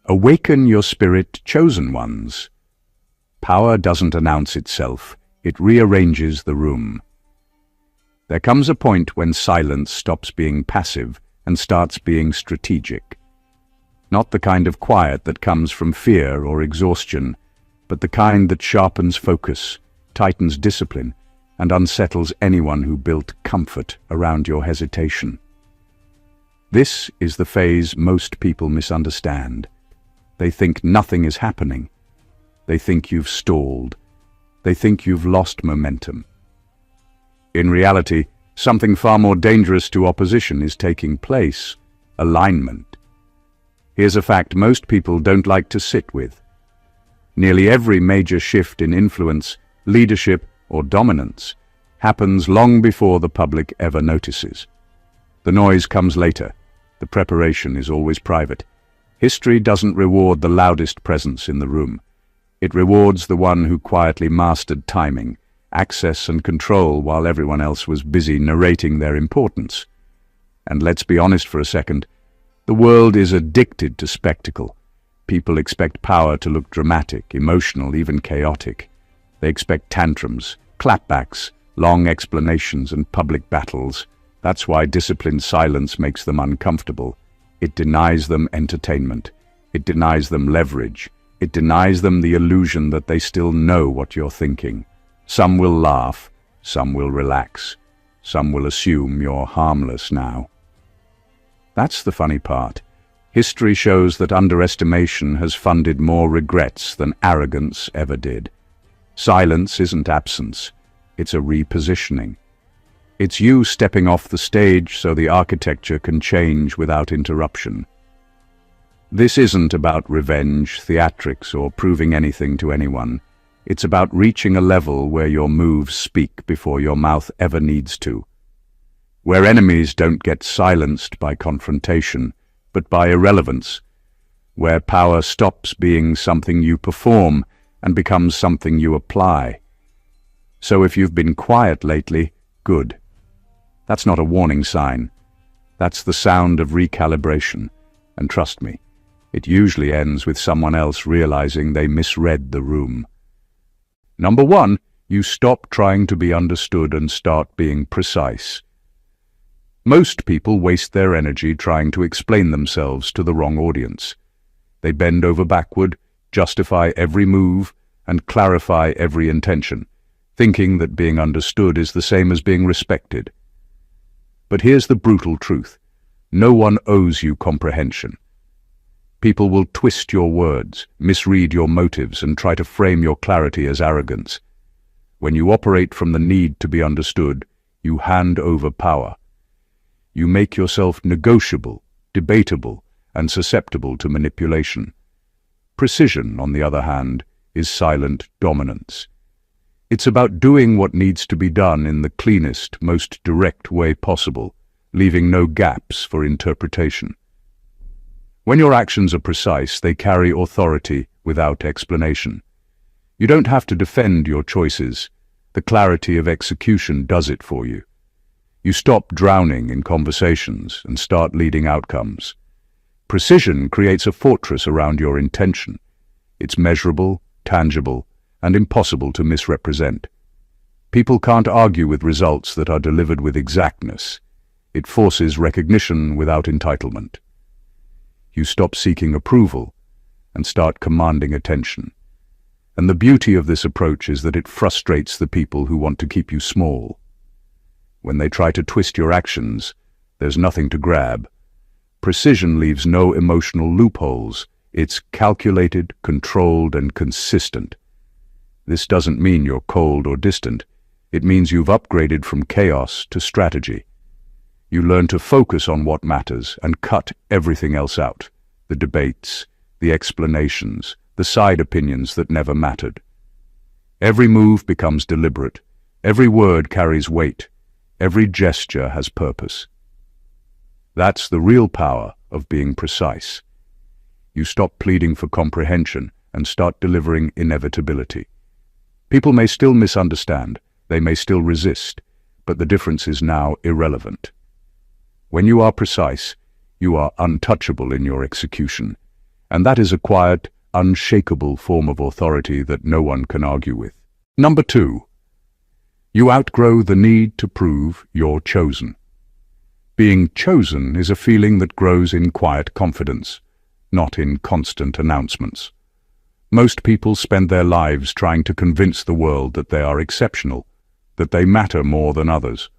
Awaken your spirit, chosen ones. Power doesn't announce itself, it rearranges the room. There comes a point when silence stops being passive and starts being strategic. Not the kind of quiet that comes from fear or exhaustion, but the kind that sharpens focus, tightens discipline, and unsettles anyone who built comfort around your hesitation. This is the phase most people misunderstand. They think nothing is happening. They think you've stalled. They think you've lost momentum. In reality, something far more dangerous to opposition is taking place: alignment. Here's a fact most people don't like to sit with. Nearly every major shift in influence, leadership, or dominance happens long before the public ever notices. The noise comes later. The preparation is always private. History doesn't reward the loudest presence in the room. It rewards the one who quietly mastered timing, access, and control while everyone else was busy narrating their importance. And let's be honest for a second, the world is addicted to spectacle. People expect power to look dramatic, emotional, even chaotic. They expect tantrums, clapbacks, long explanations, and public battles. That's why disciplined silence makes them uncomfortable. It denies them entertainment. It denies them leverage. It denies them the illusion that they still know what you're thinking. Some will laugh, some will relax, some will assume you're harmless now. That's the funny part. History shows that underestimation has funded more regrets than arrogance ever did. Silence isn't absence, it's a repositioning. It's you stepping off the stage so the architecture can change without interruption. This isn't about revenge, theatrics, or proving anything to anyone. It's about reaching a level where your moves speak before your mouth ever needs to. Where enemies don't get silenced by confrontation, but by irrelevance. Where power stops being something you perform and becomes something you apply. So if you've been quiet lately, good. That's not a warning sign. That's the sound of recalibration. And trust me, it usually ends with someone else realizing they misread the room. Number 1, you stop trying to be understood and start being precise. Most people waste their energy trying to explain themselves to the wrong audience. They bend over backward, justify every move, and clarify every intention, thinking that being understood is the same as being respected. But here's the brutal truth. No one owes you comprehension. People will twist your words, misread your motives, and try to frame your clarity as arrogance. When you operate from the need to be understood, you hand over power. You make yourself negotiable, debatable, and susceptible to manipulation. Precision, on the other hand, is silent dominance. It's about doing what needs to be done in the cleanest, most direct way possible, leaving no gaps for interpretation. When your actions are precise, they carry authority without explanation. You don't have to defend your choices. The clarity of execution does it for you. You stop drowning in conversations and start leading outcomes. Precision creates a fortress around your intention. It's measurable, tangible, and impossible to misrepresent. People can't argue with results that are delivered with exactness. It forces recognition without entitlement. You stop seeking approval and start commanding attention. And the beauty of this approach is that it frustrates the people who want to keep you small. When they try to twist your actions, there's nothing to grab. Precision leaves no emotional loopholes. It's calculated, controlled, and consistent. This doesn't mean you're cold or distant. It means you've upgraded from chaos to strategy. You learn to focus on what matters and cut everything else out. The debates, the explanations, the side opinions that never mattered. Every move becomes deliberate. Every word carries weight. Every gesture has purpose. That's the real power of being precise. You stop pleading for comprehension and start delivering inevitability. People may still misunderstand, they may still resist, but the difference is now irrelevant. When you are precise, you are untouchable in your execution. And that is a quiet, unshakable form of authority that no one can argue with. Number 2. You outgrow the need to prove you're chosen. Being chosen is a feeling that grows in quiet confidence, not in constant announcements. Most people spend their lives trying to convince the world that they are exceptional, that they matter more than others,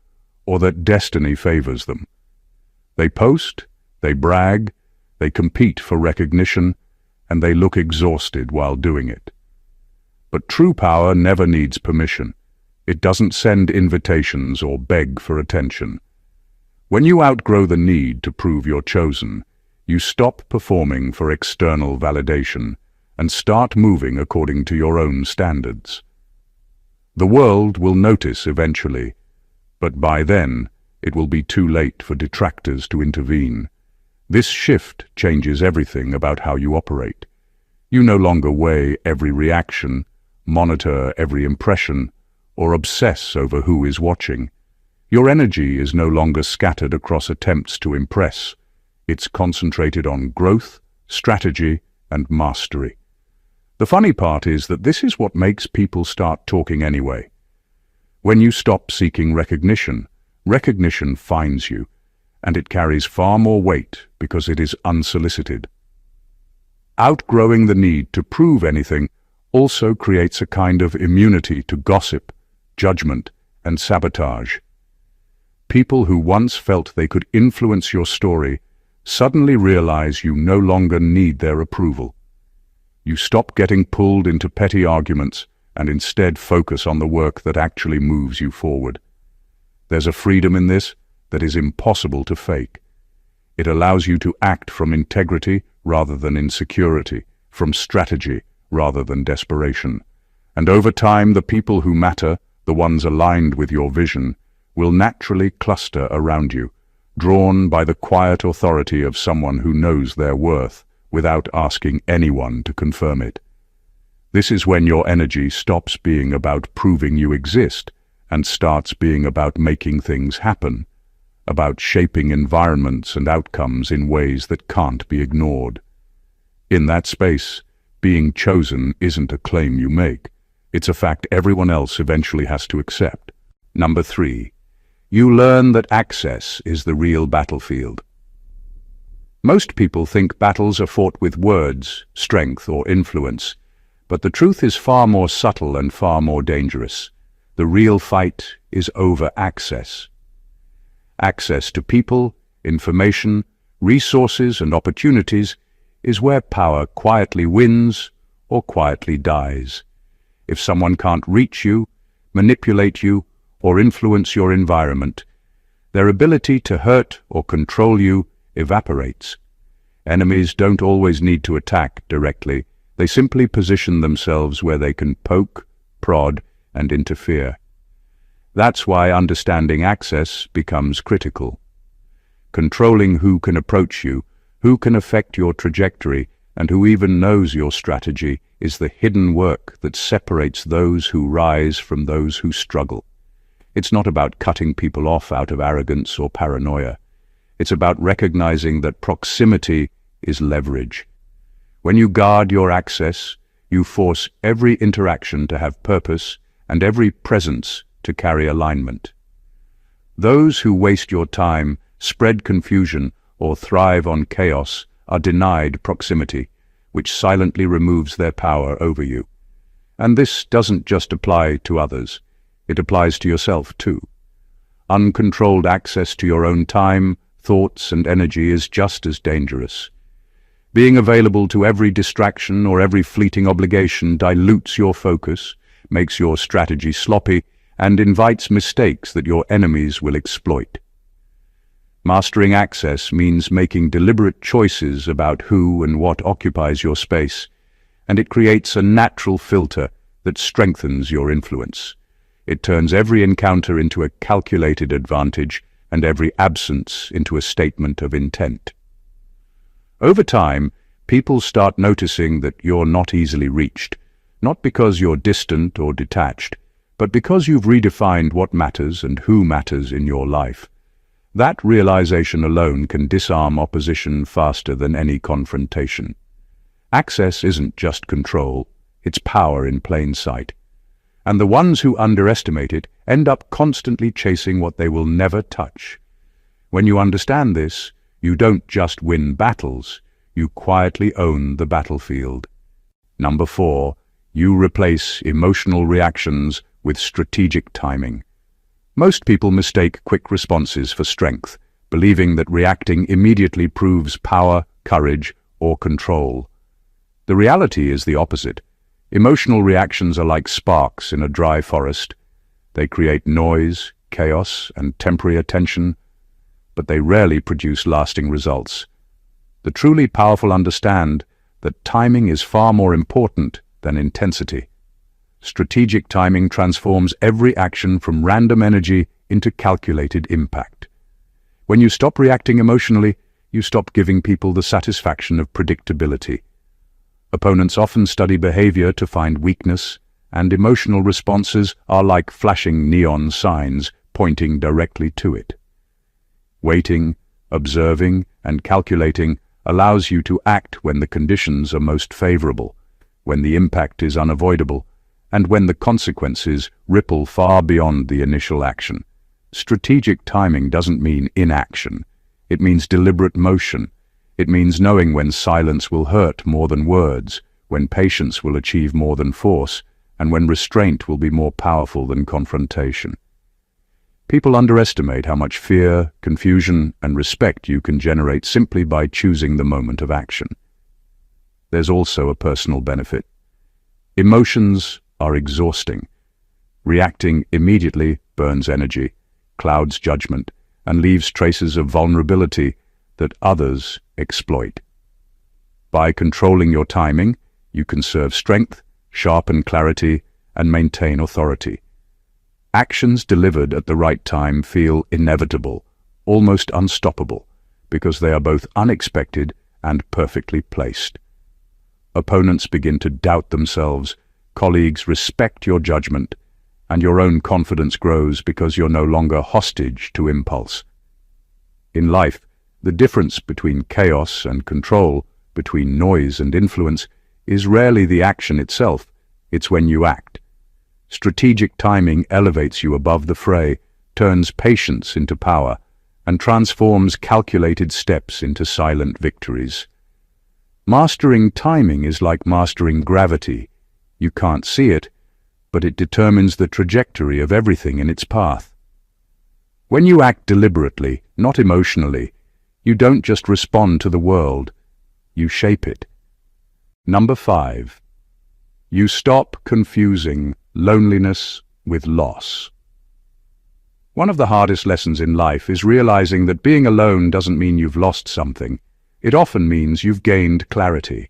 or that destiny favors them. They post, they brag, they compete for recognition, and they look exhausted while doing it. But true power never needs permission. It doesn't send invitations or beg for attention. When you outgrow the need to prove you're chosen, you stop performing for external validation and start moving according to your own standards. The world will notice eventually, but by then it will be too late for detractors to intervene. This shift changes everything about how you operate. You no longer weigh every reaction, monitor every impression, or obsess over who is watching. Your energy is no longer scattered across attempts to impress. It's concentrated on growth, strategy, and mastery. The funny part is that this is what makes people start talking anyway. When you stop seeking recognition, recognition finds you, and it carries far more weight because it is unsolicited. Outgrowing the need to prove anything also creates a kind of immunity to gossip, judgment, and sabotage. People who once felt they could influence your story suddenly realize you no longer need their approval. You stop getting pulled into petty arguments and instead focus on the work that actually moves you forward. There's a freedom in this that is impossible to fake. It allows you to act from integrity rather than insecurity, from strategy rather than desperation. And over time, the people who matter, the ones aligned with your vision, will naturally cluster around you, drawn by the quiet authority of someone who knows their worth without asking anyone to confirm it. This is when your energy stops being about proving you exist and starts being about making things happen, about shaping environments and outcomes in ways that can't be ignored. In that space, being chosen isn't a claim you make. It's a fact everyone else eventually has to accept. Number 3. You learn that access is the real battlefield. Most people think battles are fought with words, strength, or influence, but the truth is far more subtle and far more dangerous. The real fight is over access. Access to people, information, resources, and opportunities is where power quietly wins or quietly dies. If someone can't reach you, manipulate you, or influence your environment, their ability to hurt or control you evaporates. Enemies don't always need to attack directly. They simply position themselves where they can poke, prod, and interfere. That's why understanding access becomes critical. Controlling who can approach you, who can affect your trajectory, and who even knows your strategy is the hidden work that separates those who rise from those who struggle. It's not about cutting people off out of arrogance or paranoia. It's about recognizing that proximity is leverage. When you guard your access, you force every interaction to have purpose and every presence to carry alignment. Those who waste your time, spread confusion, or thrive on chaos are denied proximity, which silently removes their power over you. And this doesn't just apply to others. It applies to yourself too. Uncontrolled access to your own time, thoughts, and energy is just as dangerous. Being available to every distraction or every fleeting obligation dilutes your focus, makes your strategy sloppy, and invites mistakes that your enemies will exploit. Mastering access means making deliberate choices about who and what occupies your space, and it creates a natural filter that strengthens your influence. It turns every encounter into a calculated advantage and every absence into a statement of intent. Over time, people start noticing that you're not easily reached, not because you're distant or detached, but because you've redefined what matters and who matters in your life. That realization alone can disarm opposition faster than any confrontation. Access isn't just control, it's power in plain sight. And the ones who underestimate it end up constantly chasing what they will never touch. When you understand this, you don't just win battles, you quietly own the battlefield. Number 4, you replace emotional reactions with strategic timing. Most people mistake quick responses for strength, believing that reacting immediately proves power, courage, or control. The reality is the opposite. Emotional reactions are like sparks in a dry forest. They create noise, chaos, and temporary attention, but they rarely produce lasting results. The truly powerful understand that timing is far more important than intensity. Strategic timing transforms every action from random energy into calculated impact. When you stop reacting emotionally, you stop giving people the satisfaction of predictability. Opponents often study behavior to find weakness, and emotional responses are like flashing neon signs pointing directly to it. Waiting, observing, and calculating allows you to act when the conditions are most favorable, when the impact is unavoidable, and when the consequences ripple far beyond the initial action. Strategic timing doesn't mean inaction. It means deliberate motion. It means knowing when silence will hurt more than words, when patience will achieve more than force, and when restraint will be more powerful than confrontation. People underestimate how much fear, confusion, and respect you can generate simply by choosing the moment of action. There's also a personal benefit. Emotions are exhausting. Reacting immediately burns energy, clouds judgment, and leaves traces of vulnerability that others exploit. By controlling your timing, you conserve strength, sharpen clarity, and maintain authority. Actions delivered at the right time feel inevitable, almost unstoppable, because they are both unexpected and perfectly placed. Opponents begin to doubt themselves, colleagues respect your judgment, and your own confidence grows because you're no longer hostage to impulse. In life, the difference between chaos and control, between noise and influence, is rarely the action itself, it's when you act. Strategic timing elevates you above the fray, turns patience into power, and transforms calculated steps into silent victories. Mastering timing is like mastering gravity. You can't see it, but it determines the trajectory of everything in its path. When you act deliberately, not emotionally, you don't just respond to the world, you shape it. Number 5. You stop confusing loneliness with loss. One of the hardest lessons in life is realizing that being alone doesn't mean you've lost something. It often means you've gained clarity.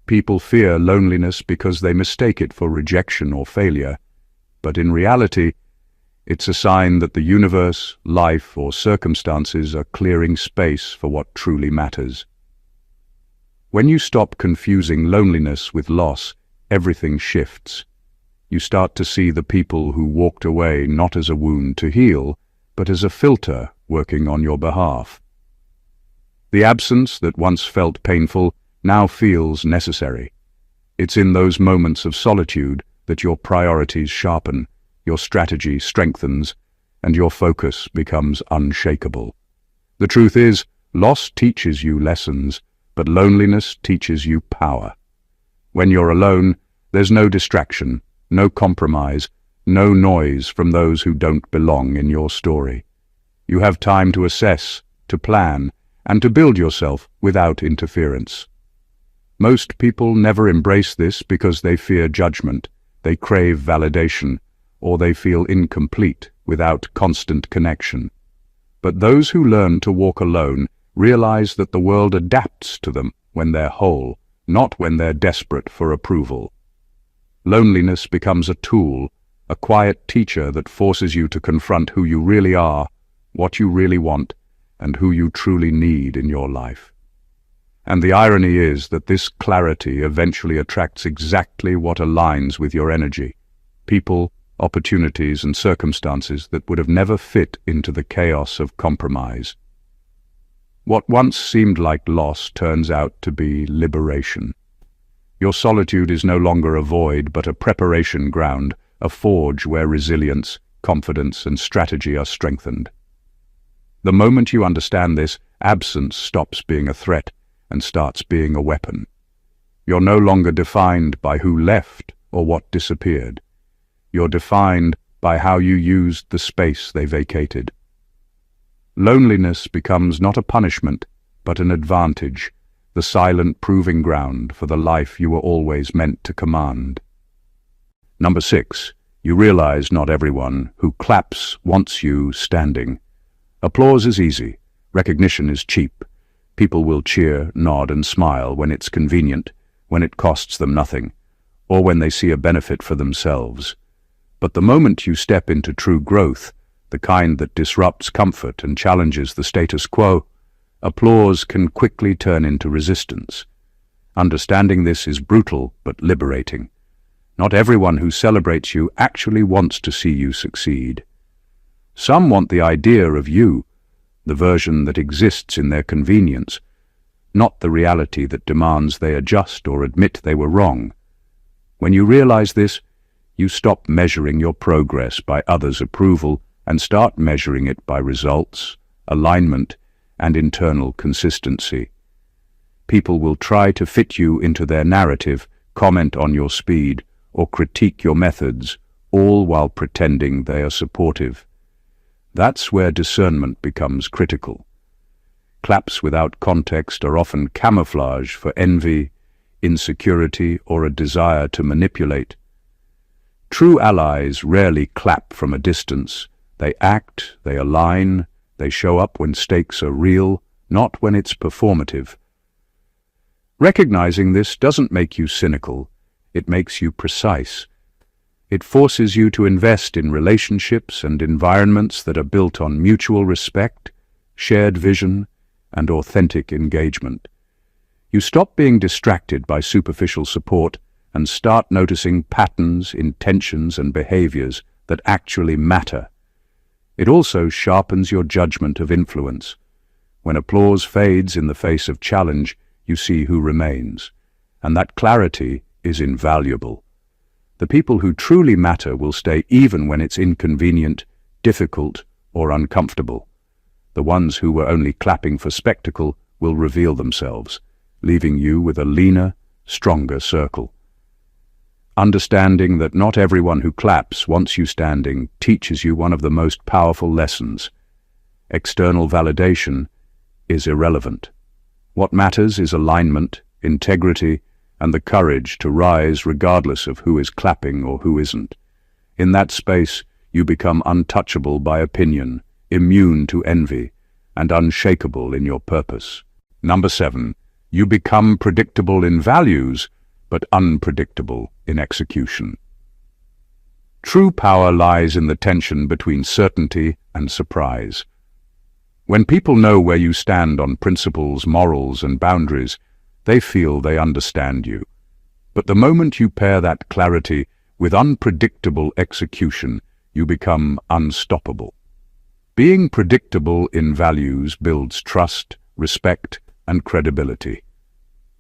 People fear loneliness because they mistake it for rejection or failure, but in reality, it's a sign that the universe, life, or circumstances are clearing space for what truly matters. When you stop confusing loneliness with loss, everything shifts. You start to see the people who walked away not as a wound to heal, but as a filter working on your behalf. The absence that once felt painful now feels necessary. It's in those moments of solitude that your priorities sharpen, your strategy strengthens, and your focus becomes unshakable. The truth is, loss teaches you lessons, but loneliness teaches you power. When you're alone, there's no distraction, no compromise, no noise from those who don't belong in your story. You have time to assess, to plan, and to build yourself without interference. Most people never embrace this because they fear judgment, they crave validation, or they feel incomplete without constant connection. But those who learn to walk alone realize that the world adapts to them when they're whole, not when they're desperate for approval. Loneliness becomes a tool, a quiet teacher that forces you to confront who you really are, what you really want, and who you truly need in your life. And the irony is that this clarity eventually attracts exactly what aligns with your energy: people, opportunities, and circumstances that would have never fit into the chaos of compromise. What once seemed like loss turns out to be liberation. Your solitude is no longer a void, but a preparation ground, a forge where resilience, confidence, and strategy are strengthened. The moment you understand this, absence stops being a threat and starts being a weapon. You're no longer defined by who left or what disappeared. You're defined by how you used the space they vacated. Loneliness becomes not a punishment, but an advantage, the silent proving ground for the life you were always meant to command. Number 6. You realize not everyone who claps wants you standing. Applause is easy. Recognition is cheap. People will cheer, nod, and smile when it's convenient, when it costs them nothing, or when they see a benefit for themselves. But the moment you step into true growth, the kind that disrupts comfort and challenges the status quo, applause can quickly turn into resistance. Understanding this is brutal but liberating. Not everyone who celebrates you actually wants to see you succeed. Some want the idea of you, the version that exists in their convenience, not the reality that demands they adjust or admit they were wrong. When you realize this, you stop measuring your progress by others' approval and start measuring it by results, alignment, and internal consistency. People will try to fit you into their narrative, comment on your speed, or critique your methods, all while pretending they are supportive. That's where discernment becomes critical. Claps without context are often camouflage for envy, insecurity, or a desire to manipulate. True allies rarely clap from a distance. They act, they align, they show up when stakes are real, not when it's performative. Recognizing this doesn't make you cynical, it makes you precise. It forces you to invest in relationships and environments that are built on mutual respect, shared vision, and authentic engagement. You stop being distracted by superficial support and start noticing patterns, intentions, and behaviors that actually matter. It also sharpens your judgment of influence. When applause fades in the face of challenge, you see who remains, and that clarity is invaluable. The people who truly matter will stay even when it's inconvenient, difficult, or uncomfortable. The ones who were only clapping for spectacle will reveal themselves, leaving you with a leaner, stronger circle. Understanding that not everyone who claps wants you standing teaches you one of the most powerful lessons. External validation is irrelevant. What matters is alignment, integrity, and the courage to rise regardless of who is clapping or who isn't. In that space, you become untouchable by opinion, immune to envy, and unshakable in your purpose. Number 7. You become predictable in values, but unpredictable in execution. True power lies in the tension between certainty and surprise. When people know where you stand on principles, morals, and boundaries, they feel they understand you. But the moment you pair that clarity with unpredictable execution, you become unstoppable. Being predictable in values builds trust, respect, and credibility.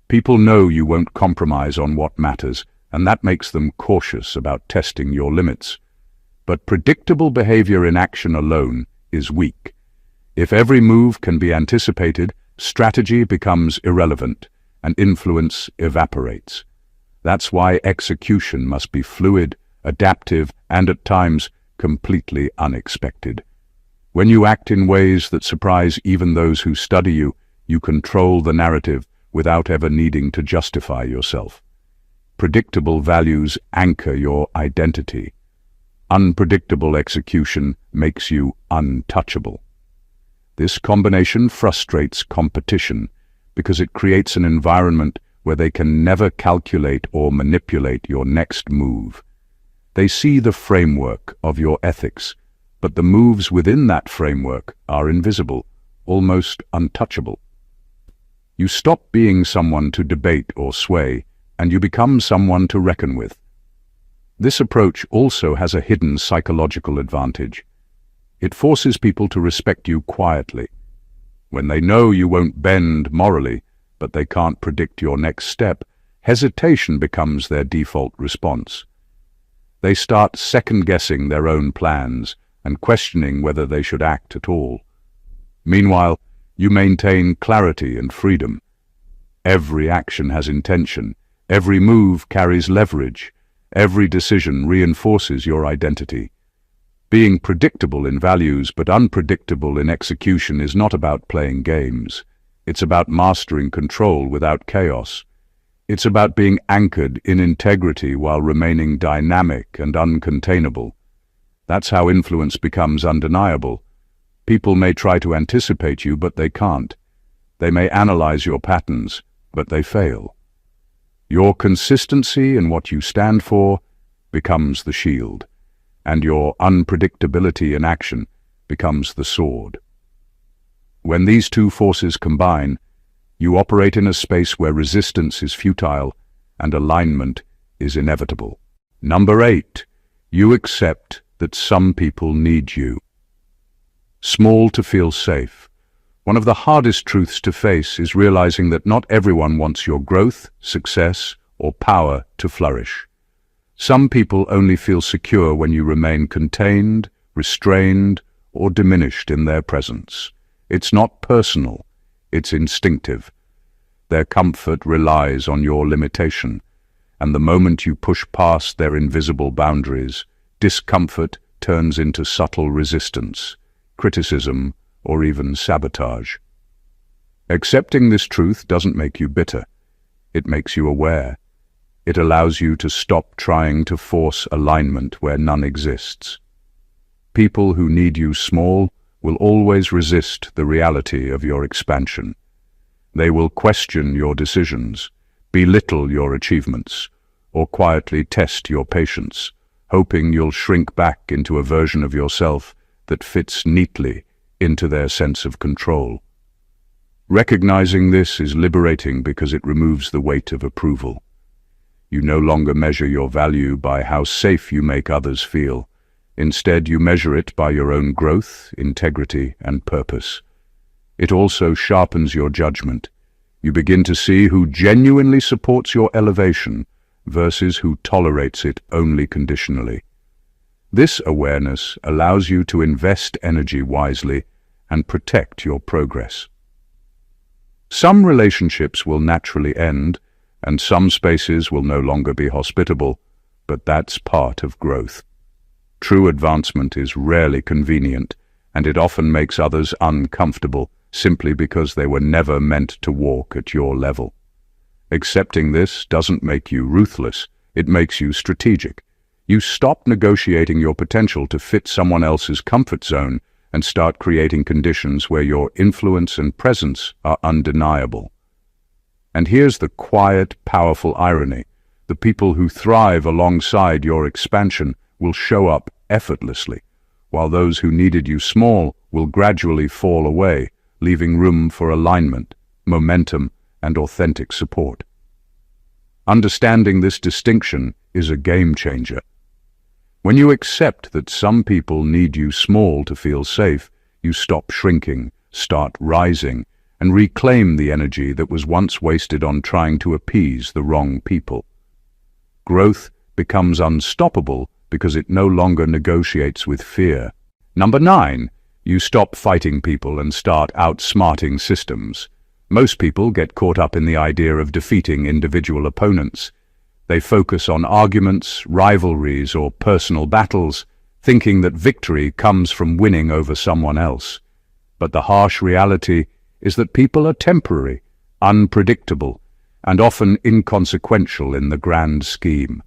People know you won't compromise on what matters, and that makes them cautious about testing your limits. But predictable behavior in action alone is weak. If every move can be anticipated, strategy becomes irrelevant, and influence evaporates. That's why execution must be fluid, adaptive, and at times completely unexpected. When you act in ways that surprise even those who study you, you control the narrative without ever needing to justify yourself. Predictable values anchor your identity. Unpredictable execution makes you untouchable. This combination frustrates competition because it creates an environment where they can never calculate or manipulate your next move. They see the framework of your ethics, but the moves within that framework are invisible, almost untouchable. You stop being someone to debate or sway, and you become someone to reckon with. This approach also has a hidden psychological advantage. It forces people to respect you quietly. When they know you won't bend morally, but they can't predict your next step, hesitation becomes their default response. They start second-guessing their own plans and questioning whether they should act at all. Meanwhile, you maintain clarity and freedom. Every action has intention, every move carries leverage, every decision reinforces your identity. Being predictable in values but unpredictable in execution is not about playing games. It's about mastering control without chaos. It's about being anchored in integrity while remaining dynamic and uncontainable. That's how influence becomes undeniable. People may try to anticipate you, but they can't. They may analyze your patterns, but they fail. Your consistency in what you stand for becomes the shield, and your unpredictability in action becomes the sword. When these two forces combine, you operate in a space where resistance is futile and alignment is inevitable. Number 8, you accept that some people need you. Small to feel safe. One of the hardest truths to face is realizing that not everyone wants your growth, success, or power to flourish. Some people only feel secure when you remain contained, restrained, or diminished in their presence. It's not personal, it's instinctive. Their comfort relies on your limitation, and the moment you push past their invisible boundaries, discomfort turns into subtle resistance, criticism, or even sabotage. Accepting this truth doesn't make you bitter. It makes you aware. It allows you to stop trying to force alignment where none exists. People who need you small will always resist the reality of your expansion. They will question your decisions, belittle your achievements, or quietly test your patience, hoping you'll shrink back into a version of yourself that fits neatly into their sense of control. Recognizing this is liberating because it removes the weight of approval. You no longer measure your value by how safe you make others feel. Instead, you measure it by your own growth, integrity, and purpose. It also sharpens your judgment. You begin to see who genuinely supports your elevation versus who tolerates it only conditionally. This awareness allows you to invest energy wisely and protect your progress. Some relationships will naturally end, and some spaces will no longer be hospitable, but that's part of growth. True advancement is rarely convenient, and it often makes others uncomfortable simply because they were never meant to walk at your level. Accepting this doesn't make you ruthless, it makes you strategic. You stop negotiating your potential to fit someone else's comfort zone and start creating conditions where your influence and presence are undeniable. And here's the quiet, powerful irony. The people who thrive alongside your expansion will show up effortlessly, while those who needed you small will gradually fall away, leaving room for alignment, momentum, and authentic support. Understanding this distinction is a game changer. When you accept that some people need you small to feel safe, you stop shrinking, start rising, and reclaim the energy that was once wasted on trying to appease the wrong people. Growth becomes unstoppable because it no longer negotiates with fear. Number 9, you stop fighting people and start outsmarting systems. Most people get caught up in the idea of defeating individual opponents. They focus on arguments, rivalries, or personal battles, thinking that victory comes from winning over someone else. But the harsh reality is that people are temporary, unpredictable, and often inconsequential in the grand scheme.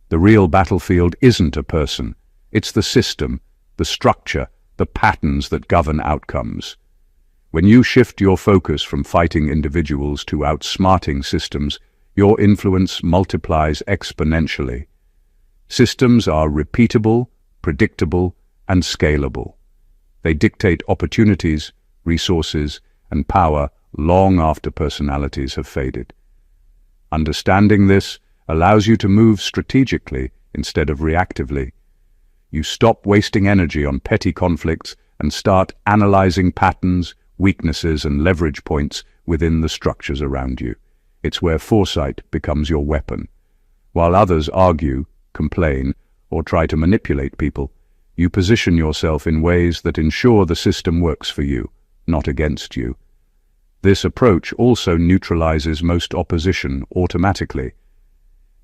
The real battlefield isn't a person, it's the system, the structure, the patterns that govern outcomes. When you shift your focus from fighting individuals to outsmarting systems, your influence multiplies exponentially. Systems are repeatable, predictable, and scalable. They dictate opportunities, resources, and power long after personalities have faded. Understanding this allows you to move strategically instead of reactively. You stop wasting energy on petty conflicts and start analyzing patterns, weaknesses and leverage points within the structures around you. It's where foresight becomes your weapon. While others argue, complain, or try to manipulate people, you position yourself in ways that ensure the system works for you, not against you. This approach also neutralizes most opposition automatically.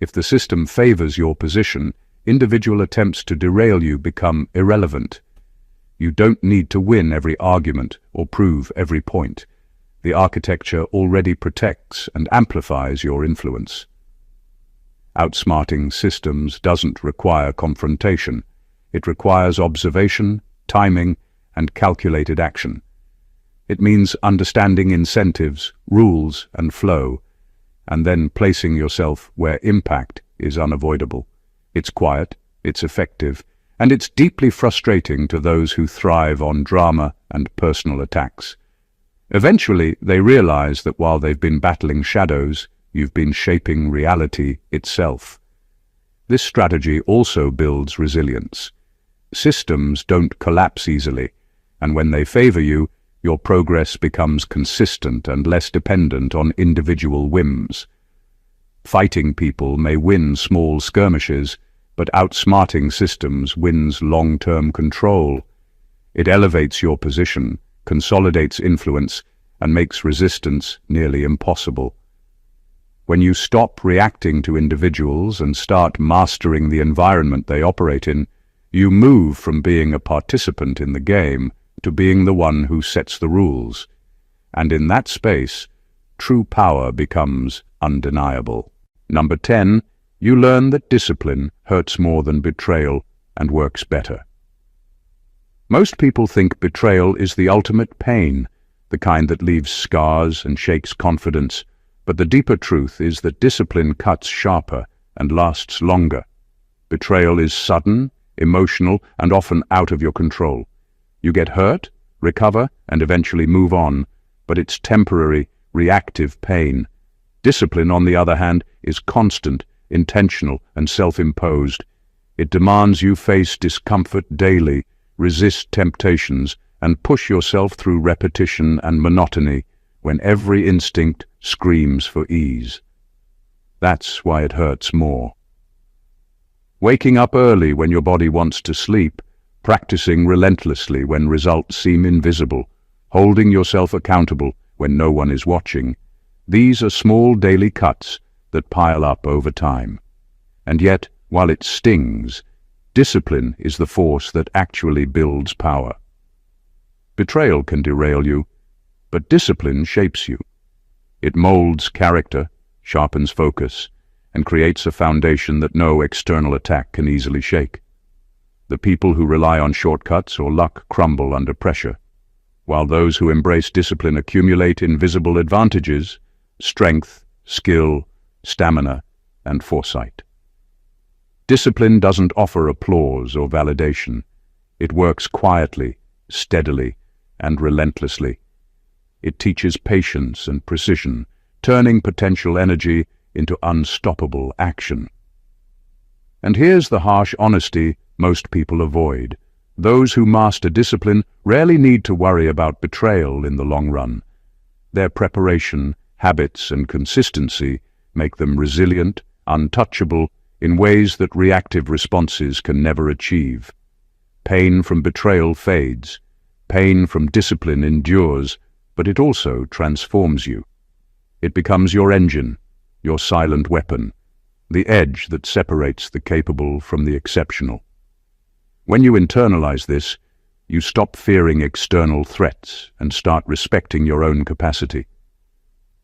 If the system favors your position, individual attempts to derail you become irrelevant. You don't need to win every argument or prove every point. The architecture already protects and amplifies your influence. Outsmarting systems doesn't require confrontation. It requires observation, timing, and calculated action. It means understanding incentives, rules, and flow, and then placing yourself where impact is unavoidable. It's quiet, it's effective, and it's deeply frustrating to those who thrive on drama and personal attacks. Eventually, they realize that while they've been battling shadows, you've been shaping reality itself. This strategy also builds resilience. Systems don't collapse easily, and when they favor you, your progress becomes consistent and less dependent on individual whims. Fighting people may win small skirmishes, but outsmarting systems wins long-term control. It elevates your position, consolidates influence, and makes resistance nearly impossible. When you stop reacting to individuals and start mastering the environment they operate in, you move from being a participant in the game to being the one who sets the rules. And in that space, true power becomes undeniable. Number 10, you learn that discipline hurts more than betrayal and works better. Most people think betrayal is the ultimate pain, the kind that leaves scars and shakes confidence, but the deeper truth is that discipline cuts sharper and lasts longer. Betrayal is sudden, emotional, and often out of your control. You get hurt, recover, and eventually move on, but it's temporary, reactive pain. Discipline, on the other hand, is constant, intentional, and self-imposed. It demands you face discomfort daily, resist temptations, and push yourself through repetition and monotony when every instinct screams for ease. That's why it hurts more. Waking up early when your body wants to sleep, practicing relentlessly when results seem invisible, holding yourself accountable when no one is watching. These are small daily cuts that pile up over time. And yet, while it stings, discipline is the force that actually builds power. Betrayal can derail you, but discipline shapes you. It molds character, sharpens focus, and creates a foundation that no external attack can easily shake. The people who rely on shortcuts or luck crumble under pressure, while those who embrace discipline accumulate invisible advantages: strength, skill, stamina, and foresight. Discipline doesn't offer applause or validation. It works quietly, steadily, and relentlessly. It teaches patience and precision, turning potential energy into unstoppable action. And here's the harsh honesty most people avoid. Those who master discipline rarely need to worry about betrayal in the long run. Their preparation, habits, and consistency make them resilient, untouchable, in ways that reactive responses can never achieve. Pain from betrayal fades. Pain from discipline endures, but it also transforms you. It becomes your engine, your silent weapon, the edge that separates the capable from the exceptional. When you internalize this, you stop fearing external threats and start respecting your own capacity.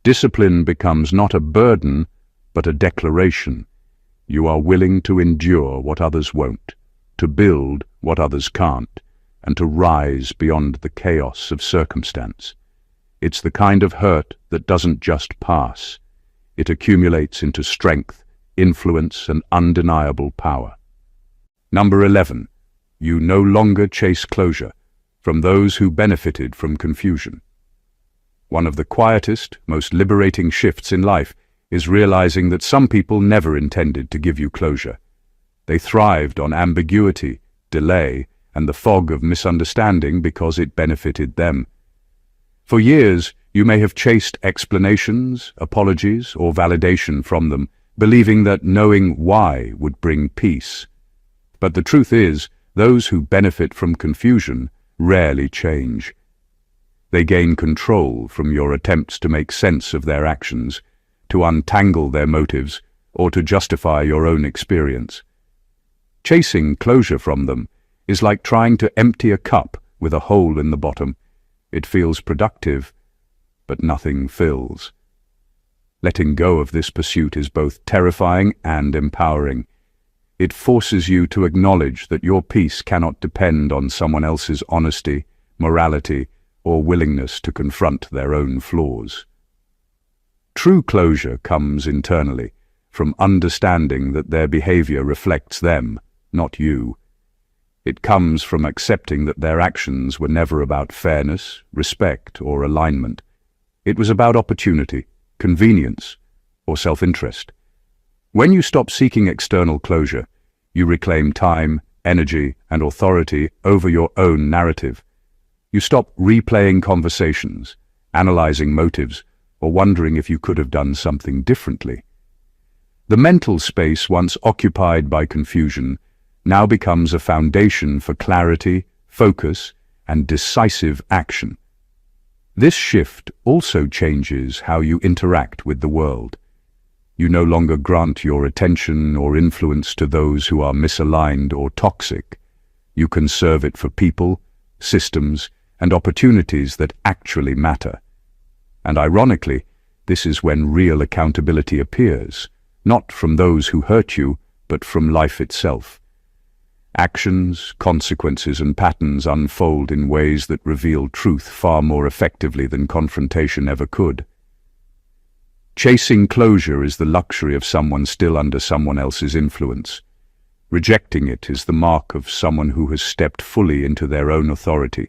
Discipline becomes not a burden, but a declaration. You are willing to endure what others won't, to build what others can't, and to rise beyond the chaos of circumstance. It's the kind of hurt that doesn't just pass. It accumulates into strength, influence, and undeniable power. Number 11. You no longer chase closure from those who benefited from confusion. One of the quietest, most liberating shifts in life is realizing that some people never intended to give you closure. They thrived on ambiguity, delay, and the fog of misunderstanding because it benefited them. For years, you may have chased explanations, apologies, or validation from them, believing that knowing why would bring peace. But the truth is, those who benefit from confusion rarely change. They gain control from your attempts to make sense of their actions, to untangle their motives, or to justify your own experience. Chasing closure from them is like trying to empty a cup with a hole in the bottom. It feels productive, but nothing fills. Letting go of this pursuit is both terrifying and empowering. It forces you to acknowledge that your peace cannot depend on someone else's honesty, morality, or willingness to confront their own flaws. True closure comes internally, from understanding that their behavior reflects them, not you. It comes from accepting that their actions were never about fairness, respect, or alignment. It was about opportunity, convenience, or self-interest. When you stop seeking external closure, you reclaim time, energy, and authority over your own narrative. You stop replaying conversations, analyzing motives, or wondering if you could have done something differently. The mental space once occupied by confusion now becomes a foundation for clarity, focus, and decisive action. This shift also changes how you interact with the world. You no longer grant your attention or influence to those who are misaligned or toxic. You conserve it for people, systems, and opportunities that actually matter. And ironically, this is when real accountability appears, not from those who hurt you, but from life itself. Actions, consequences, and patterns unfold in ways that reveal truth far more effectively than confrontation ever could. Chasing closure is the luxury of someone still under someone else's influence. Rejecting it is the mark of someone who has stepped fully into their own authority.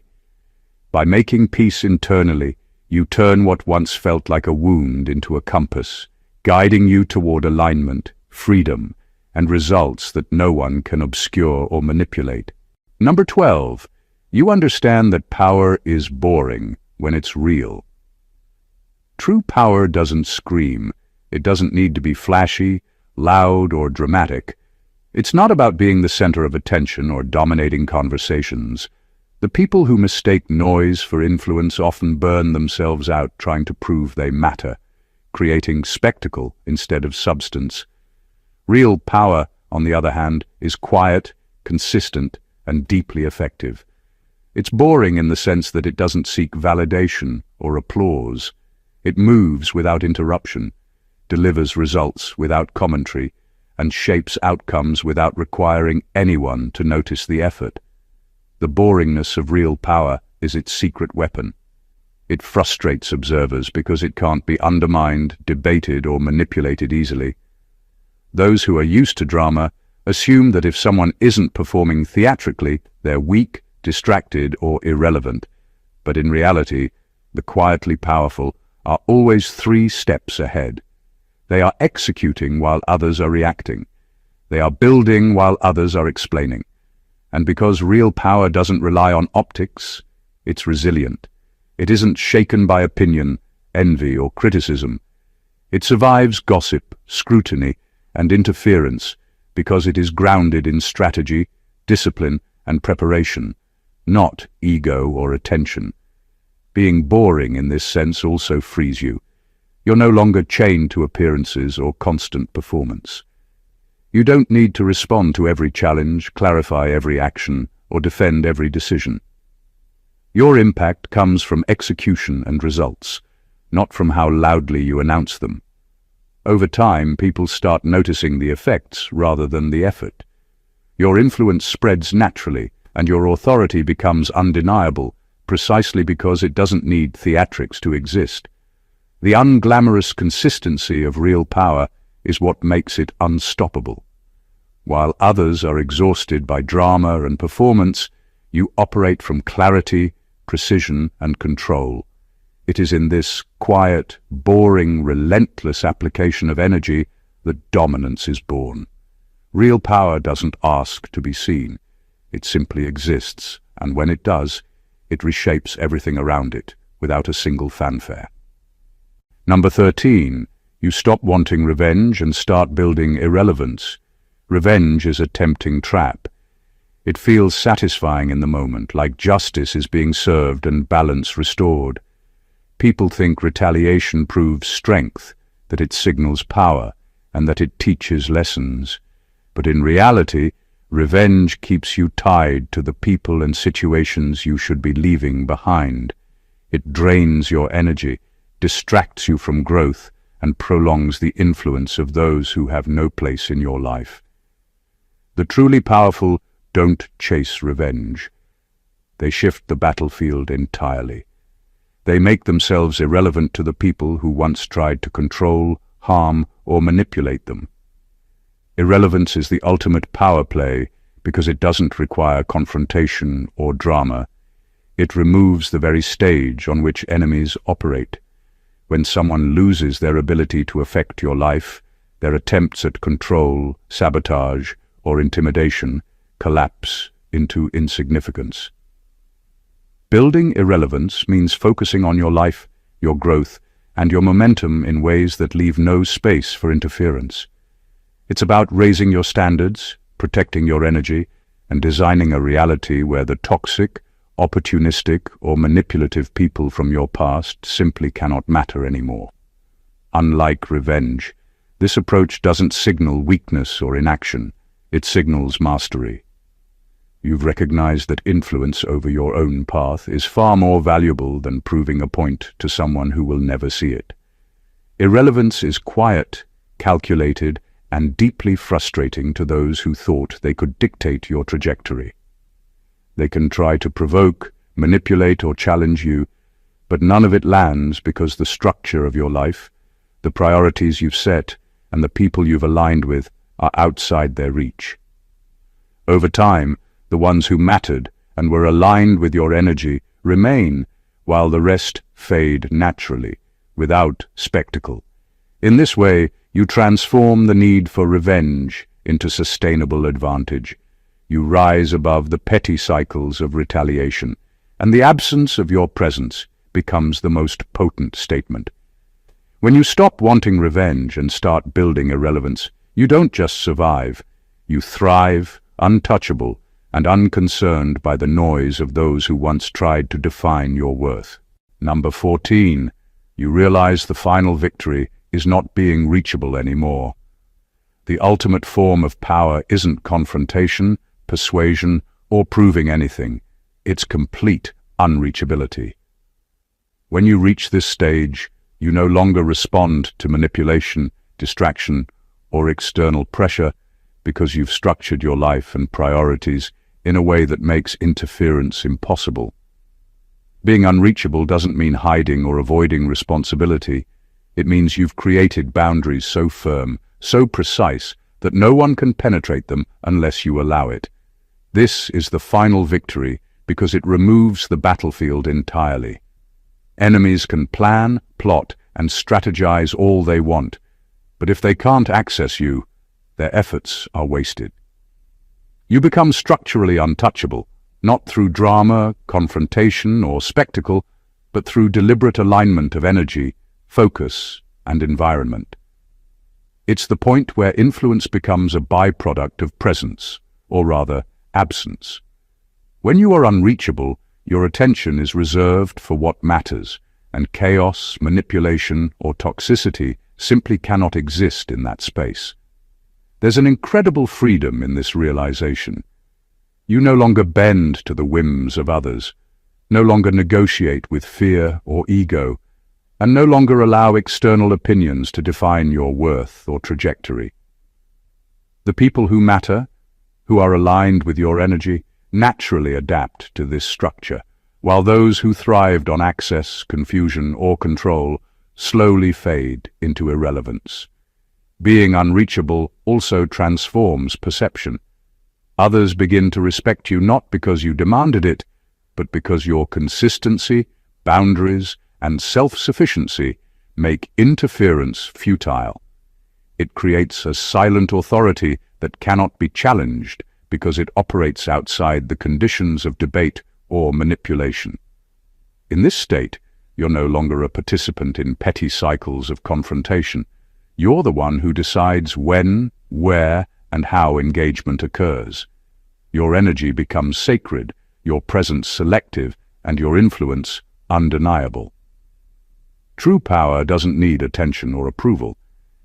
By making peace internally, you turn what once felt like a wound into a compass, guiding you toward alignment, freedom, and results that no one can obscure or manipulate. Number 12, you understand that power is boring when it's real. True power doesn't scream. It doesn't need to be flashy, loud, or dramatic. It's not about being the center of attention or dominating conversations. The people who mistake noise for influence often burn themselves out trying to prove they matter, creating spectacle instead of substance. Real power, on the other hand, is quiet, consistent, and deeply effective. It's boring in the sense that it doesn't seek validation or applause. It moves without interruption, delivers results without commentary, and shapes outcomes without requiring anyone to notice the effort. The boringness of real power is its secret weapon. It frustrates observers because it can't be undermined, debated, or manipulated easily. Those who are used to drama assume that if someone isn't performing theatrically, they're weak, distracted, or irrelevant. But in reality, the quietly powerful are always 3 steps ahead. They are executing while others are reacting. They are building while others are explaining. And because real power doesn't rely on optics, it's resilient. It isn't shaken by opinion, envy, or criticism. It survives gossip, scrutiny, and interference because it is grounded in strategy, discipline, and preparation, not ego or attention. Being boring in this sense also frees you. You're no longer chained to appearances or constant performance. You don't need to respond to every challenge, clarify every action, or defend every decision. Your impact comes from execution and results, not from how loudly you announce them. Over time, people start noticing the effects rather than the effort. Your influence spreads naturally, and your authority becomes undeniable, precisely because it doesn't need theatrics to exist. The unglamorous consistency of real power is what makes it unstoppable. While others are exhausted by drama and performance, you operate from clarity, precision, and control. It is in this quiet, boring, relentless application of energy that dominance is born. Real power doesn't ask to be seen. It simply exists, and when it does, it reshapes everything around it, without a single fanfare. Number 13. You stop wanting revenge and start building irrelevance. Revenge is a tempting trap. It feels satisfying in the moment, like justice is being served and balance restored. People think retaliation proves strength, that it signals power, and that it teaches lessons. But in reality, revenge keeps you tied to the people and situations you should be leaving behind. It drains your energy, distracts you from growth, and prolongs the influence of those who have no place in your life. The truly powerful don't chase revenge. They shift the battlefield entirely. They make themselves irrelevant to the people who once tried to control, harm, or manipulate them. Irrelevance is the ultimate power play because it doesn't require confrontation or drama. It removes the very stage on which enemies operate. When someone loses their ability to affect your life, their attempts at control, sabotage, or intimidation collapse into insignificance. Building irrelevance means focusing on your life, your growth, and your momentum in ways that leave no space for interference. It's about raising your standards, protecting your energy, and designing a reality where the toxic, opportunistic, or manipulative people from your past simply cannot matter anymore. Unlike revenge, this approach doesn't signal weakness or inaction. It signals mastery. You've recognized that influence over your own path is far more valuable than proving a point to someone who will never see it. Irrelevance is quiet, calculated, and deeply frustrating to those who thought they could dictate your trajectory. They can try to provoke, manipulate, or challenge you, but none of it lands because the structure of your life, the priorities you've set, and the people you've aligned with are outside their reach. Over time, the ones who mattered and were aligned with your energy remain, while the rest fade naturally, without spectacle. In this way, you transform the need for revenge into sustainable advantage. You rise above the petty cycles of retaliation, and the absence of your presence becomes the most potent statement. When you stop wanting revenge and start building irrelevance, you don't just survive. You thrive, untouchable, and unconcerned by the noise of those who once tried to define your worth. Number 14. You realize the final victory is not being reachable anymore. The ultimate form of power isn't confrontation, persuasion, or proving anything. It's complete unreachability. When you reach this stage, you no longer respond to manipulation, distraction, or external pressure because you've structured your life and priorities in a way that makes interference impossible. Being unreachable doesn't mean hiding or avoiding responsibility. It means you've created boundaries so firm, so precise, that no one can penetrate them unless you allow it. This is the final victory because it removes the battlefield entirely. Enemies can plan, plot, and strategize all they want, but if they can't access you, their efforts are wasted. You become structurally untouchable, not through drama, confrontation, or spectacle, but through deliberate alignment of energy, focus, and environment. It's the point where influence becomes a byproduct of presence, or rather, absence. When you are unreachable, your attention is reserved for what matters, and chaos, manipulation, or toxicity simply cannot exist in that space. There's an incredible freedom in this realization. You no longer bend to the whims of others, no longer negotiate with fear or ego, and no longer allow external opinions to define your worth or trajectory. The people who matter, who are aligned with your energy, naturally adapt to this structure, while those who thrived on access, confusion, or control slowly fade into irrelevance. Being unreachable also transforms perception. Others begin to respect you not because you demanded it, but because your consistency, boundaries, and self-sufficiency make interference futile. It creates a silent authority that cannot be challenged because it operates outside the conditions of debate or manipulation. In this state, You're no longer a participant in petty cycles of confrontation. You're the one who decides when, where, and how engagement occurs. Your energy becomes sacred, your presence selective, and your influence undeniable. True power doesn't need attention or approval.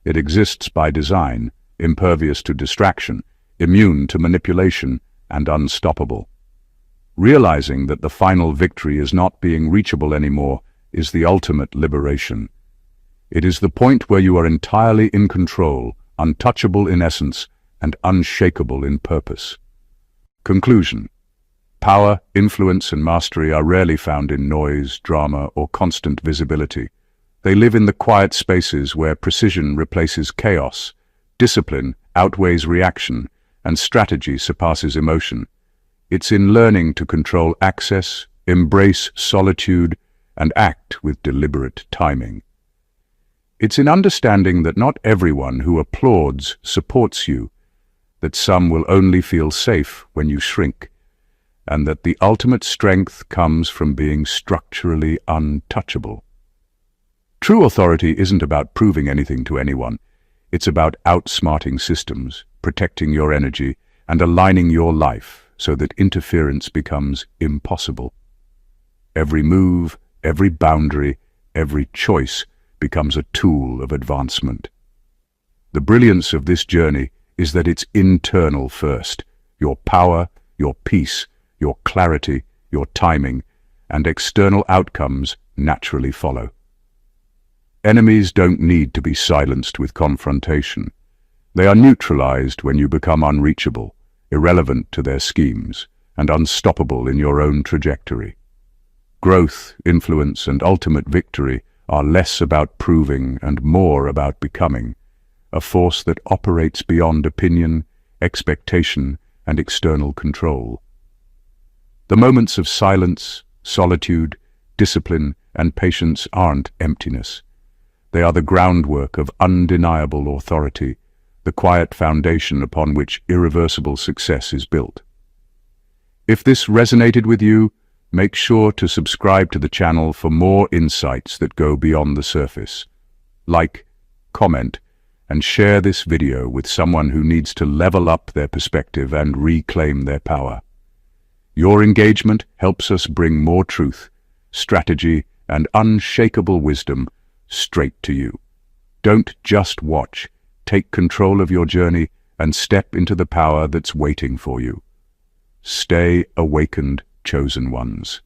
It exists by design, impervious to distraction, immune to manipulation, and unstoppable. Realizing that the final victory is not being reachable anymore is the ultimate liberation. It is the point where you are entirely in control, untouchable in essence, and unshakable in purpose. Conclusion. Power, influence, and mastery are rarely found in noise, drama, or constant visibility. They live in the quiet spaces where precision replaces chaos, discipline outweighs reaction, and strategy surpasses emotion. It's in learning to control access, embrace solitude, and act with deliberate timing. It's in understanding that not everyone who applauds supports you, that some will only feel safe when you shrink, and that the ultimate strength comes from being structurally untouchable. True authority isn't about proving anything to anyone. It's about outsmarting systems, protecting your energy, and aligning your life so that interference becomes impossible. Every move, every boundary, every choice becomes a tool of advancement. The brilliance of this journey is that it's internal first. Your power, your peace, your clarity, your timing, and external outcomes naturally follow. Enemies don't need to be silenced with confrontation. They are neutralized when you become unreachable, irrelevant to their schemes, and unstoppable in your own trajectory. Growth, influence, and ultimate victory are less about proving and more about becoming, a force that operates beyond opinion, expectation, and external control. The moments of silence, solitude, discipline, and patience aren't emptiness. They are the groundwork of undeniable authority, the quiet foundation upon which irreversible success is built. If this resonated with you, make sure to subscribe to the channel for more insights that go beyond the surface. Like, comment, and share this video with someone who needs to level up their perspective and reclaim their power. Your engagement helps us bring more truth, strategy, and unshakable wisdom straight to you. Don't just watch. Take control of your journey and step into the power that's waiting for you. Stay awakened, chosen ones.